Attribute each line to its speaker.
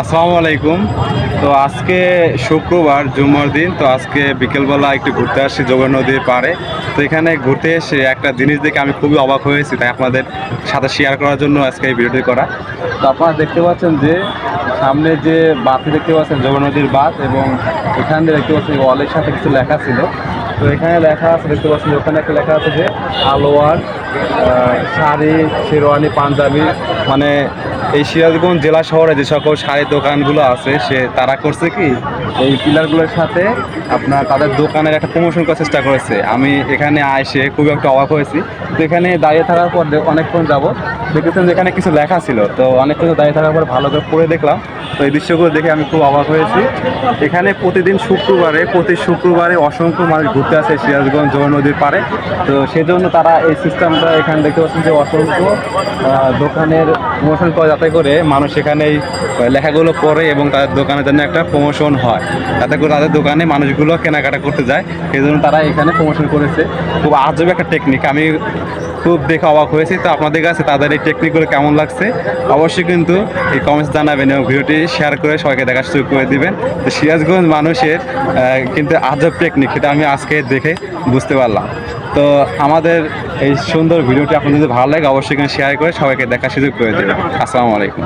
Speaker 1: আসসালামু আলাইকুম। তো আজকে শুক্রবার জুম্মার দিন। তো আজকে বিকেলবেলা একটু ঘুরতে আসছি যোগের নদীর পাড়ে। তো এখানে ঘুরতে এসে একটা জিনিস দেখে আমি খুবই অবাক হয়েছি, তাই আপনাদের সাথে শেয়ার করার জন্য আজকে এই ভিডিওটি করা। তো আপনারা দেখতে পাচ্ছেন যে সামনে যে বাঁধটি দেখতে পাচ্ছেন যোগের নদীর বাঁধ, এবং এখান দিয়ে দেখতে পাচ্ছেন ওয়ালের সাথে কিছু লেখা ছিল। তো এখানে লেখা আছে, দেখতে পাচ্ছেন ওখানে একটা লেখা আছে যে আলোয়ার শাড়ি, শেরওয়ানি, পাঞ্জাবি, মানে এই সিরাজগঞ্জ জেলা শহরে যে সকল শাড়ির দোকানগুলো আছে তারা করছে কি এই পিলারগুলোর সাথে আপনার তাদের দোকানের একটা প্রমোশন করার চেষ্টা করেছে। আমি এখানে এসে খুবই একটা অবাক হয়েছি। তো এখানে দাঁড়িয়ে থাকার পর অনেকক্ষণ যাবত দেখেছেন যে এখানে কিছু লেখা ছিল। তো অনেকক্ষণ দাঁড়িয়ে থাকার পর ভালো করে পড়ে দেখলাম। তো এই দৃশ্যগুলো দেখে আমি খুব অবাক হয়েছি। এখানে প্রতি শুক্রবারে অসংখ্য মানুষ ঘুরতে আসে সিরাজগঞ্জ যমুনা নদীর পাড়ে। তো সেজন্য তারা এই সিস্টেমটা এখানে দেখতে পাচ্ছেন যে অসংখ্য দোকানের প্রমোশন করে, যাতে করে মানুষ এখানে এই লেখাগুলো পড়ে এবং তাদের দোকানের জন্য একটা প্রমোশন হয়, যাতে করে তাদের দোকানে মানুষগুলো কেনাকাটা করতে যায়। সেই জন্য তারা এখানে প্রমোশন করেছে। খুব আজব একটা টেকনিক, আমি খুব দেখে অবাক হয়েছি। তো আপনাদের কাছে তাদের এই টেকনিকগুলো কেমন লাগছে অবশ্যই কিন্তু এই কমেন্টস জানাবেন, এবং ভিডিওটি শেয়ার করে সবাইকে দেখার সুযোগ করে দিবেন। তো সিরাজগঞ্জ মানুষের কিন্তু আজব টেকনিক, সেটা আমি আজকে দেখে বুঝতে পারলাম। তো আমাদের এই সুন্দর ভিডিওটি আপনাদের যদি ভালো লাগে অবশ্যই কিন্তু শেয়ার করে সবাইকে দেখার সুযোগ করে দেবেন। আসসালামু আলাইকুম।